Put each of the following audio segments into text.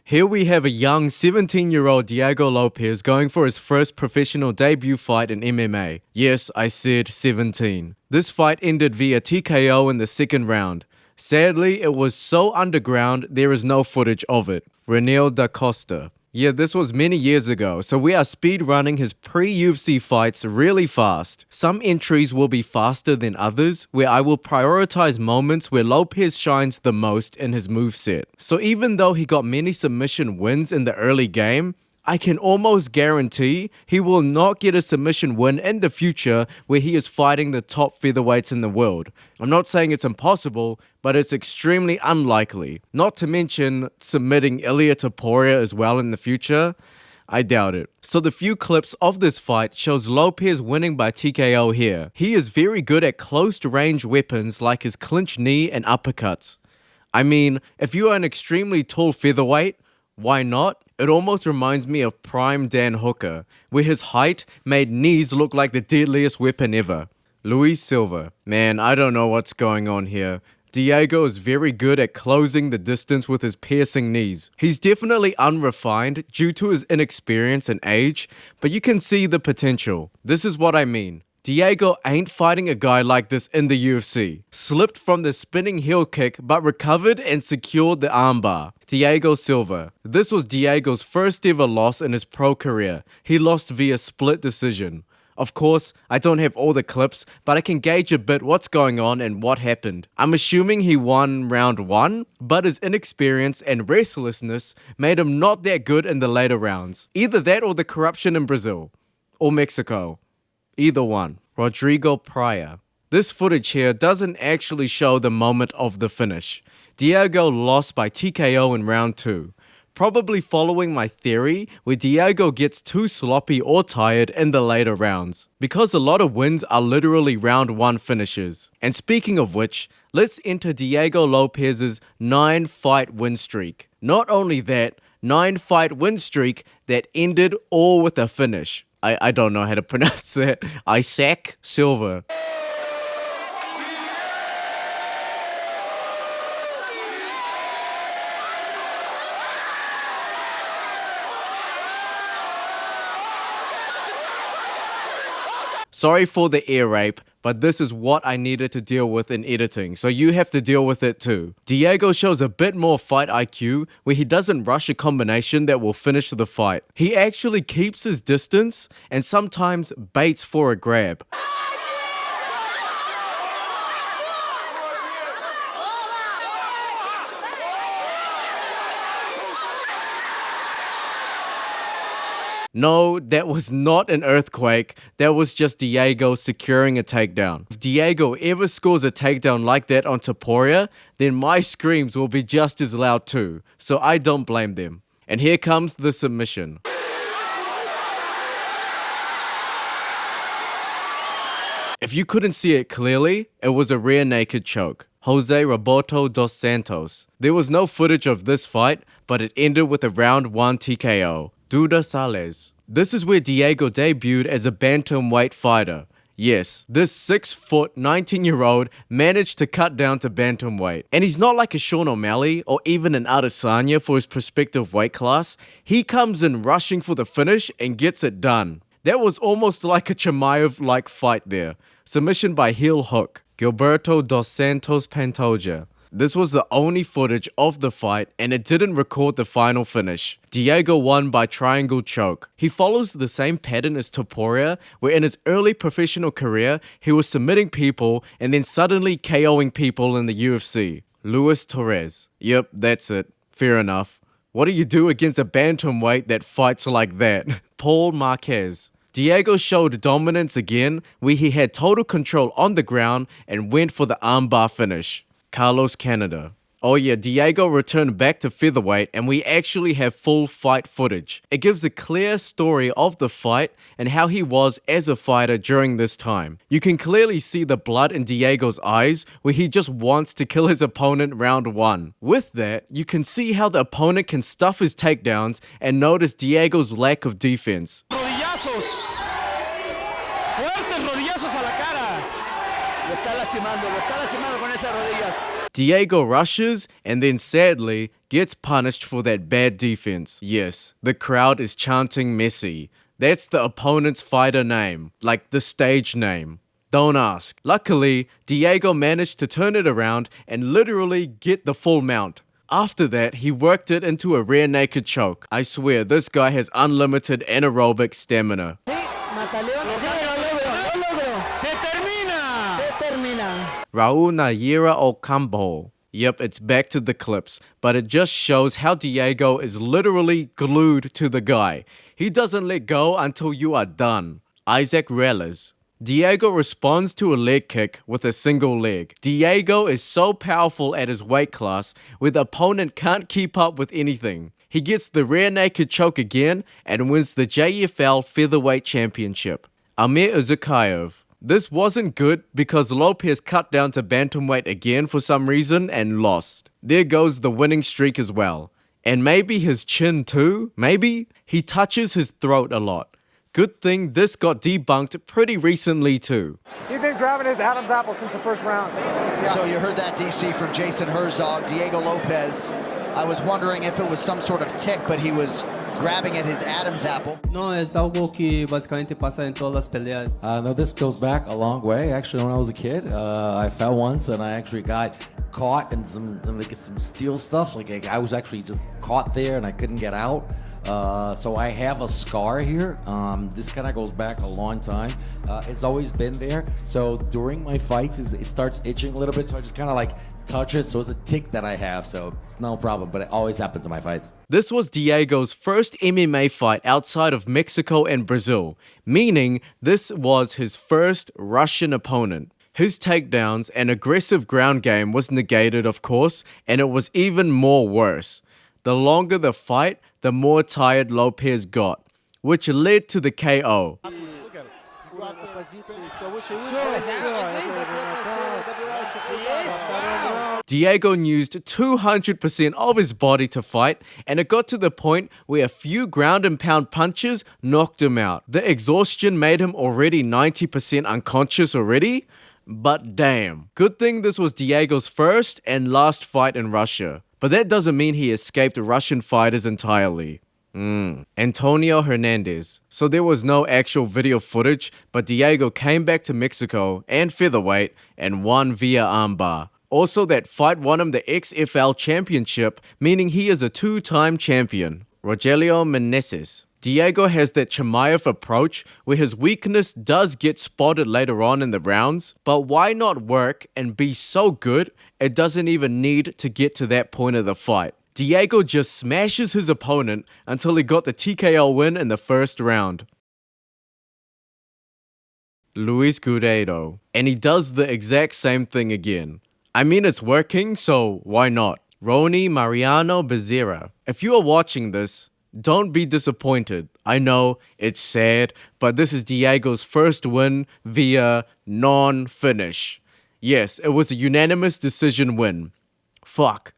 Here we have a young 17-year-old Diego Lopes going for his first professional debut fight in MMA. Yes, I said 17. This fight ended via TKO in the second round. Sadly, it was so underground there is no footage of it. Reniel da Costa. Yeah, this was many years ago, so we are speed running his pre-UFC fights really fast. Some entries will be faster than others, where I will prioritize moments where Lopes shines the most in his moveset. So even though he got many submission wins in the early game, I can almost guarantee he will not get a submission win in the future where he is fighting the top featherweights in the world. I'm not saying it's impossible, but it's extremely unlikely. Not to mention submitting Ilia Topuria as well in the future. I doubt it. So the few clips of this fight shows Lopes winning by TKO here. He is very good at close range weapons like his clinch knee and uppercuts. I mean, if you are an extremely tall featherweight, why not? It almost reminds me of prime Dan Hooker, where his height made knees look like the deadliest weapon ever. Luis Silva. Man, I don't know what's going on here. Diego is very good at closing the distance with his piercing knees. He's definitely unrefined due to his inexperience and age, but you can see the potential. This is what I mean. Diego ain't fighting a guy like this in the UFC. Slipped from the spinning heel kick but recovered and secured the armbar. Thiago Silva. This was Diego's first ever loss in his pro career. He lost via split decision. Of course, I don't have all the clips, but I can gauge a bit what's going on and what happened. I'm assuming he won round 1, but his inexperience and restlessness made him not that good in the later rounds. Either that or the corruption in Brazil. Or Mexico. Either one. Rodrigo Pryor. This footage here doesn't actually show the moment of the finish. Diego lost by TKO in round 2. Probably following my theory where Diego gets too sloppy or tired in the later rounds. Because a lot of wins are literally round 1 finishes. And speaking of which, let's enter Diego Lopes' 9-fight win streak. Not only that, 9-fight win streak that ended all with a finish. I don't know how to pronounce that. Isaac Silva. Sorry for the ear rape, but this is what I needed to deal with in editing, so you have to deal with it too. Diego shows a bit more fight IQ, where he doesn't rush a combination that will finish the fight. He actually keeps his distance and sometimes baits for a grab. No, that was not an earthquake. That was just Diego securing a takedown. If Diego ever scores a takedown like that on Topuria, then my screams will be just as loud too. So I don't blame them. And here comes the submission. If you couldn't see it clearly, it was a rear naked choke. Jose Roberto dos Santos. There was no footage of this fight, but it ended with a round 1 TKO. Duda Sales. This is where Diego debuted as a bantamweight fighter. Yes, this 6-foot, 19-year-old managed to cut down to bantamweight. And he's not like a Sean O'Malley or even an Adesanya for his prospective weight class. He comes in rushing for the finish and gets it done. That was almost like a Chimaev-like fight there. Submission by heel hook. Gilberto dos Santos Pantoja. This was the only footage of the fight and it didn't record the final finish. Diego won by triangle choke. He follows the same pattern as Topuria, where in his early professional career, he was submitting people and then suddenly KOing people in the UFC. Luis Torres. Yep, that's it. Fair enough. What do you do against a bantamweight that fights like that? Paul Marquez. Diego showed dominance again, where he had total control on the ground and went for the armbar finish. Carlos Canada. Oh yeah, Diego returned back to featherweight and we actually have full fight footage. It gives a clear story of the fight and how he was as a fighter during this time. You can clearly see the blood in Diego's eyes where he just wants to kill his opponent round 1. With that, you can see how the opponent can stuff his takedowns and notice Diego's lack of defense. Rodillazos. Fuertes rodillazos a la cara. Lo está lastimando con esa rodilla. Diego rushes and then sadly gets punished for that bad defense. Yes, the crowd is chanting Messi. That's the opponent's fighter name, like the stage name. Don't ask. Luckily, Diego managed to turn it around and literally get the full mount. After that, he worked it into a rear naked choke. I swear, this guy has unlimited anaerobic stamina. Raul Nayera Ocampo. Yep, it's back to the clips, but it just shows how Diego is literally glued to the guy. He doesn't let go until you are done. Isaac Reles. Diego responds to a leg kick with a single leg. Diego is so powerful at his weight class where the opponent can't keep up with anything. He gets the rear naked choke again and wins the JFL Featherweight Championship. Amir Uzukayev. This wasn't good because Lopes cut down to bantamweight again for some reason and lost. There goes the winning streak as well. And maybe his chin too? Maybe? He touches his throat a lot. Good thing this got debunked pretty recently too. He's been grabbing his Adam's apple since the first round. Yeah. So you heard that, DC, from Jason Herzog. Diego Lopes, I was wondering if it was some sort of tick, but he was grabbing at his Adam's apple. No, es algo que básicamente pasa en todas las peleas. No, this goes back a long way. Actually, when I was a kid, I fell once and I actually got caught in some steel stuff. Like I was actually just caught there and I couldn't get out. So I have a scar here. This kind of goes back a long time. It's always been there. So during my fights, it starts itching a little bit. So I just kind of like touch it. So it's a tick that I have. So it's no problem, but it always happens in my fights. This was Diego's first MMA fight outside of Mexico and Brazil, meaning this was his first Russian opponent. His takedowns and aggressive ground game was negated, of course, and it was even more worse. The longer the fight, the more tired Lopes got, which led to the KO. Diego used 200% of his body to fight, and it got to the point where a few ground and pound punches knocked him out. The exhaustion made him already 90% unconscious already, but damn. Good thing this was Diego's first and last fight in Russia. But that doesn't mean he escaped Russian fighters entirely. Antonio Hernandez. So there was no actual video footage, but Diego came back to Mexico and featherweight and won via armbar. Also, that fight won him the XFL championship, meaning he is a two-time champion. Rogelio Meneses. Diego has that Chimaev approach where his weakness does get spotted later on in the rounds, but why not work and be so good it doesn't even need to get to that point of the fight? Diego just smashes his opponent until he got the TKO win in the first round. Luis Guerrero. And he does the exact same thing again. I mean, it's working, so why not? Rony Mariano Bezerra. If you are watching this, don't be disappointed. I know, it's sad, but this is Diego's first win via non-finish. Yes, it was a unanimous decision win. Fuck.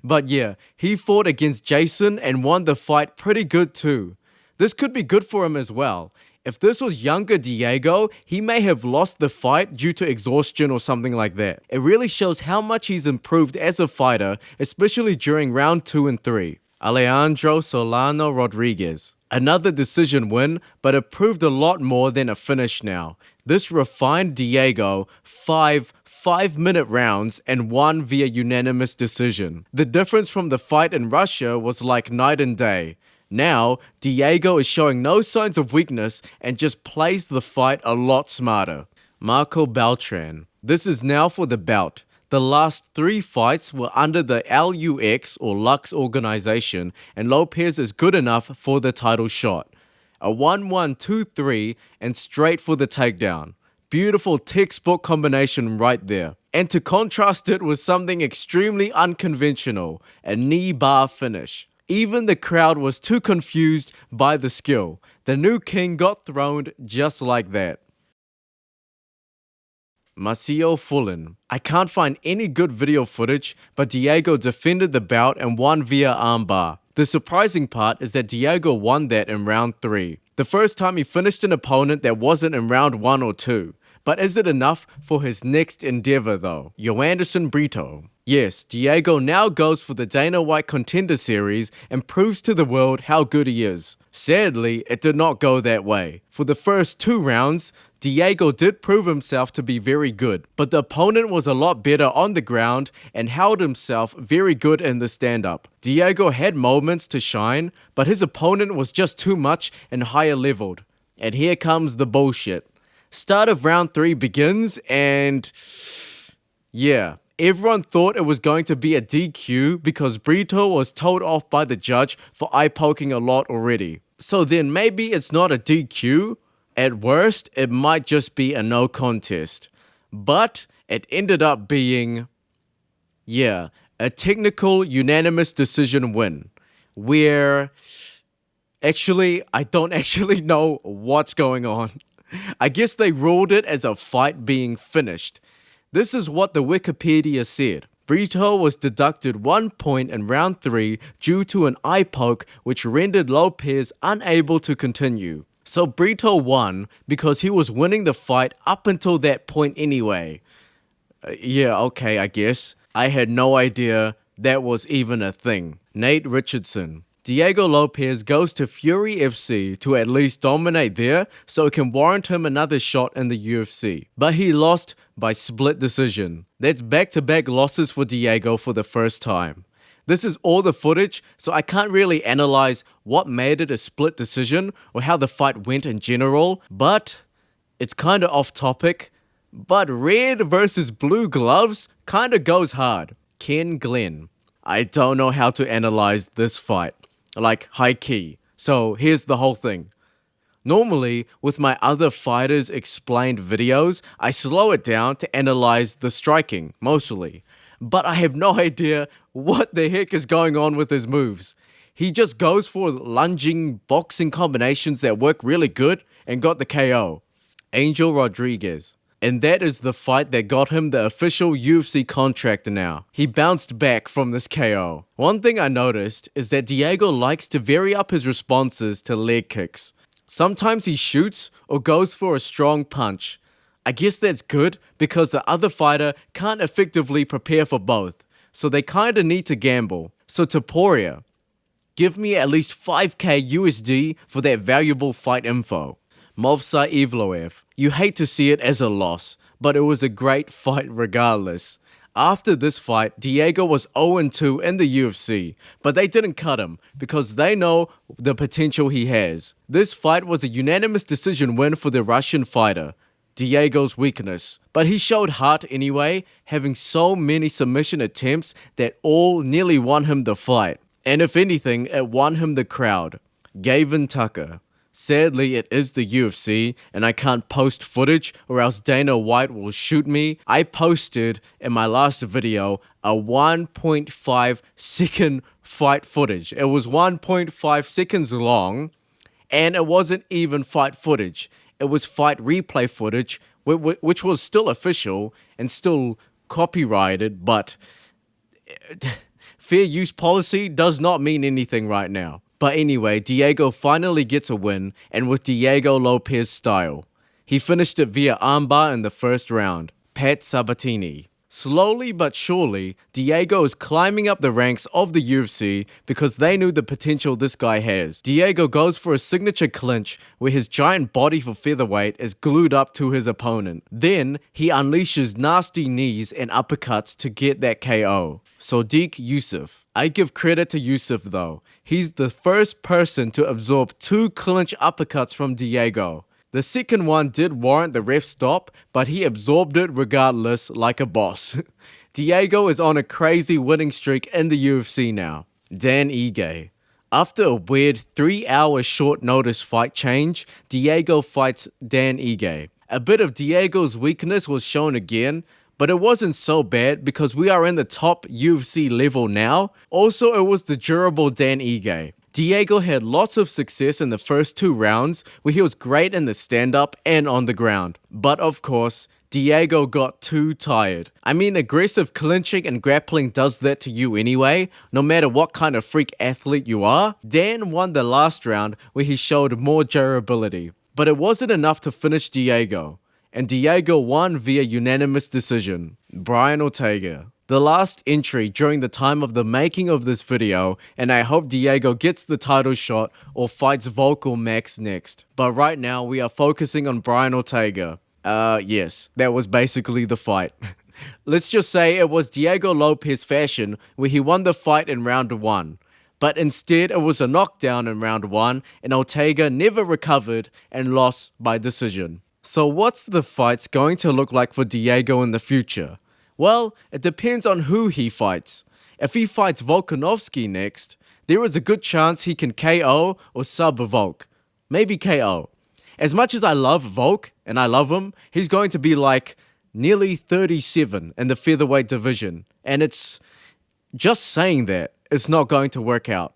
But yeah, he fought against Jason and won the fight pretty good too. This could be good for him as well. If this was younger Diego, he may have lost the fight due to exhaustion or something like that. It really shows how much he's improved as a fighter, especially during round 2 and 3. Alejandro Solano Rodriguez. Another decision win, but it proved a lot more than a finish now. This refined Diego 5-minute rounds and won via unanimous decision. The difference from the fight in Russia was like night and day. Now, Diego is showing no signs of weakness and just plays the fight a lot smarter. Marco Beltran. This is now for the bout. The last 3 fights were under the LUX or Lux organization, and Lopes is good enough for the title shot. A 1-1-2-3 and straight for the takedown. Beautiful textbook combination right there. And to contrast it with something extremely unconventional, a knee bar finish. Even the crowd was too confused by the skill. The new king got thrown just like that. Maceo Fullen. I can't find any good video footage, but Diego defended the bout and won via armbar. The surprising part is that Diego won that in round 3. The first time he finished an opponent that wasn't in round 1 or 2. But is it enough for his next endeavor though? Joanderson Brito. Yes, Diego now goes for the Dana White Contender Series and proves to the world how good he is. Sadly, it did not go that way. For the first 2 rounds, Diego did prove himself to be very good, but the opponent was a lot better on the ground and held himself very good in the stand-up. Diego had moments to shine, but his opponent was just too much and higher leveled. And here comes the bullshit. Start of round 3 begins and... yeah. Everyone thought it was going to be a DQ because Brito was told off by the judge for eye poking a lot already. So then maybe it's not a DQ. At worst, it might just be a no contest. But it ended up being, yeah, a technical unanimous decision win. Where, actually, I don't actually know what's going on. I guess they ruled it as a fight being finished. This is what the Wikipedia said. Brito was deducted 1 point in round 3 due to an eye poke which rendered Lopes unable to continue. So Brito won because he was winning the fight up until that point anyway. Yeah, okay, I guess. I had no idea that was even a thing. Nate Richardson. Diego Lopes goes to Fury FC to at least dominate there so it can warrant him another shot in the UFC. But he lost by split decision. That's back-to-back losses for Diego for the first time. This is all the footage, so I can't really analyze what made it a split decision or how the fight went in general, but it's kinda off topic. But red versus blue gloves kinda goes hard. Ken Glenn. I don't know how to analyze this fight. Like, high key. So here's the whole thing. Normally, with my other fighters explained videos, I slow it down to analyze the striking, mostly. But I have no idea what the heck is going on with his moves. He just goes for lunging boxing combinations that work really good and got the KO. Angel Rodriguez. And that is the fight that got him the official UFC contract now. He bounced back from this KO. One thing I noticed is that Diego likes to vary up his responses to leg kicks. Sometimes he shoots or goes for a strong punch. I guess that's good because the other fighter can't effectively prepare for both, so they kinda need to gamble. So Topuria, give me at least 5k USD for that valuable fight info. Movsar Evloev, you hate to see it as a loss, but it was a great fight regardless. After this fight, Diego was 0-2 in the UFC, but they didn't cut him because they know the potential he has. This fight was a unanimous decision win for the Russian fighter, Diego's weakness. But he showed heart anyway, having so many submission attempts that all nearly won him the fight. And if anything, it won him the crowd. Gavin Tucker. Sadly, it is the UFC, and I can't post footage or else Dana White will shoot me. I posted in my last video a 1.5 second fight footage. It was 1.5 seconds long, and it wasn't even fight footage. It was fight replay footage, which was still official and still copyrighted, but fair use policy does not mean anything right now. But anyway, Diego finally gets a win, and with Diego Lopes style. He finished it via armbar in the first round. Pat Sabatini. Slowly but surely, Diego is climbing up the ranks of the UFC because they knew the potential this guy has. Diego goes for a signature clinch where his giant body for featherweight is glued up to his opponent. Then, he unleashes nasty knees and uppercuts to get that KO. Sodiq Yusuff. I give credit to Yusuff though. He's the first person to absorb 2 clinch uppercuts from Diego. The second one did warrant the ref stop, but he absorbed it regardless like a boss. Diego is on a crazy winning streak in the UFC now. Dan Ige. After a weird 3-hour short notice fight change, Diego fights Dan Ige. A bit of Diego's weakness was shown again, but it wasn't so bad because we are in the top UFC level now. Also, it was the durable Dan Ige. Diego had lots of success in the first 2 rounds where he was great in the stand-up and on the ground. But of course, Diego got too tired. I mean, aggressive clinching and grappling does that to you anyway, no matter what kind of freak athlete you are. Dan won the last round where he showed more durability. But it wasn't enough to finish Diego. and Diego won via unanimous decision. Brian Ortega. The last entry during the time of the making of this video, and I hope Diego gets the title shot or fights Volk or Max next. But right now we are focusing on Brian Ortega. Yes, that was basically the fight. Let's just say it was Diego Lopes fashion where he won the fight in round 1. But instead it was a knockdown in round 1 and Ortega never recovered and lost by decision. So what's the fights going to look like for Diego in the future? Well, it depends on who he fights. If he fights Volkanovski next, there is a good chance he can KO or sub Volk. Maybe KO. As much as I love Volk, and I love him, he's going to be like nearly 37 in the featherweight division. And it's just saying that, it's not going to work out.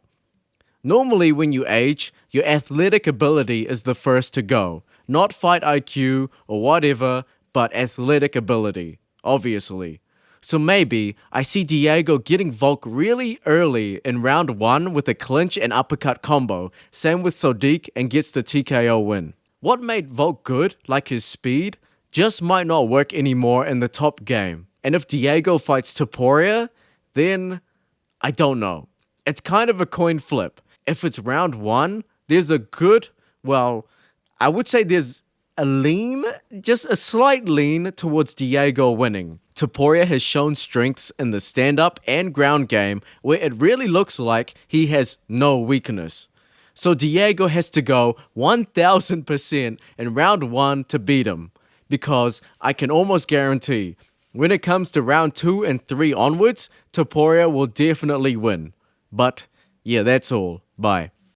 Normally when you age, your athletic ability is the first to go. Not fight IQ or whatever, but athletic ability. Obviously. So maybe I see Diego getting Volk really early in round 1 with a clinch and uppercut combo, same with Sodiq, and gets the TKO win. What made Volk good, like his speed, just might not work anymore in the top game. And if Diego fights Topuria, then I don't know. It's kind of a coin flip. If it's round 1, there's a good, well, I would say there's a lean, just a slight lean towards Diego winning. Topuria has shown strengths in the stand-up and ground game where it really looks like he has no weakness. So Diego has to go 1000% in round 1 to beat him. Because I can almost guarantee, when it comes to round 2 and 3 onwards, Topuria will definitely win. But yeah, that's all. Bye.